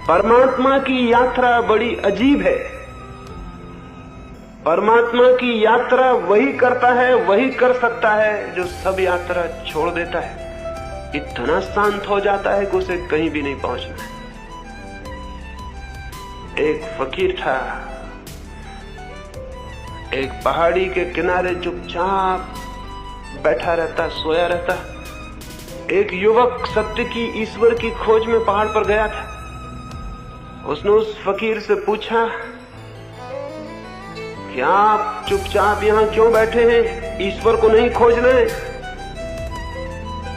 परमात्मा की यात्रा बड़ी अजीब है। परमात्मा की यात्रा वही करता है, वही कर सकता है जो सब यात्रा छोड़ देता है। इतना शांत हो जाता है कि उसे कहीं भी नहीं पहुंचना है। एक फकीर था, एक पहाड़ी के किनारे चुपचाप बैठा रहता, सोया रहता। एक युवक सत्य की, ईश्वर की खोज में पहाड़ पर गया था। उसने उस फकीर से पूछा, क्या आप चुपचाप यहां क्यों बैठे हैं? ईश्वर को नहीं खोजना है?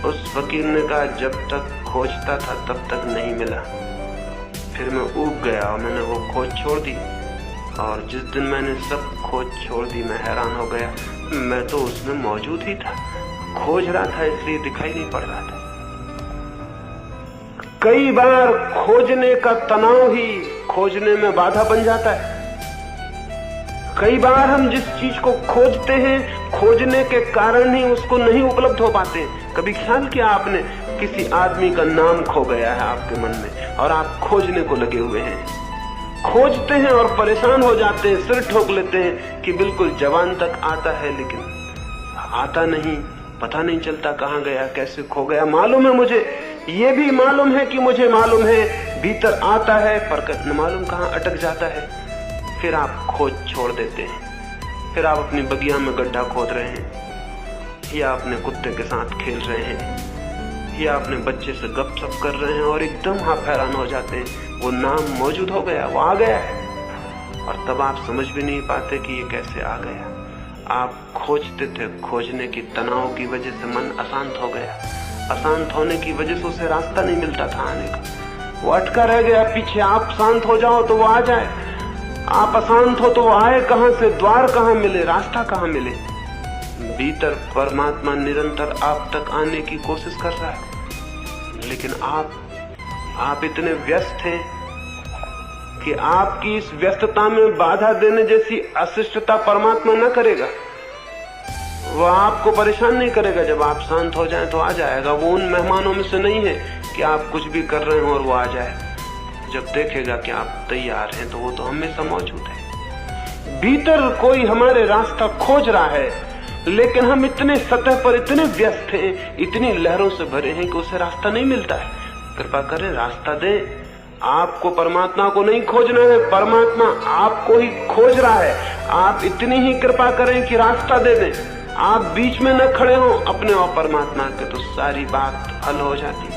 उस फकीर ने कहा, जब तक खोजता था तब तक नहीं मिला, फिर मैं ऊब गया और मैंने वो खोज छोड़ दी। और जिस दिन मैंने सब खोज छोड़ दी, मैं हैरान हो गया, मैं तो उसमें मौजूद ही था, खोज रहा था इसलिए दिखाई नहीं पड़ रहा था। कई बार खोजने का तनाव ही खोजने में बाधा बन जाता है। कई बार हम जिस चीज को खोजते हैं, खोजने के कारण ही उसको नहीं उपलब्ध हो पाते। कभी ख्याल किया आपने, किसी आदमी का नाम खो गया है आपके मन में और आप खोजने को लगे हुए हैं, खोजते हैं और परेशान हो जाते हैं, सिर ठोक लेते हैं कि बिल्कुल जवान तक आता है लेकिन आता नहीं, पता नहीं चलता कहां गया, कैसे खो गया। मालूम है मुझे, ये भी मालूम है कि मुझे मालूम है, भीतर आता है पर न मालूम कहां अटक जाता है। फिर आप खोज छोड़ देते हैं, फिर आप अपनी बगिया में गड्ढा खोद रहे हैं, या अपने कुत्ते के साथ खेल रहे हैं, या अपने बच्चे से गपशप कर रहे हैं और एकदम आप हैरान हो जाते हैं, वो नाम मौजूद हो गया, वो आ गया है। और तब आप समझ भी नहीं पाते कि ये कैसे आ गया। आप खोजते थे, खोजने की तनाव की वजह से मन अशांत हो गया, अशांत होने की वजह से उसे रास्ता नहीं मिलता था आने का, वो अटका रह गया पीछे। आप शांत हो जाओ तो वो आ जाए, आप अशांत हो तो वो आए कहां से, द्वार कहां मिले, रास्ता कहां मिले। भीतर परमात्मा निरंतर आप तक आने की कोशिश कर रहा है, लेकिन आप इतने व्यस्त हैं कि आपकी इस व्यस्तता में बाधा देने जैसी अशिष्टता परमात्मा न करेगा। वो आपको परेशान नहीं करेगा, जब आप शांत हो जाएं तो आ जाएगा। वो उन मेहमानों में से नहीं है कि आप कुछ भी कर रहे हो और वो आ जाए। जब देखेगा कि आप तैयार हैं तो वो तो हमेशा मौजूद है। भीतर कोई हमारे रास्ता खोज रहा है, लेकिन हम इतने सतह पर इतने व्यस्त हैं, इतनी लहरों से भरे हैं कि उसे रास्ता नहीं मिलता है। कृपा करें, रास्ता दें। आपको परमात्मा को नहीं खोजना है, परमात्मा आपको ही खोज रहा है। आप इतनी ही कृपा करें कि रास्ता दे दें। आप बीच में न खड़े हो अपने और परमात्मा के, तो सारी बात हल हो जाती है।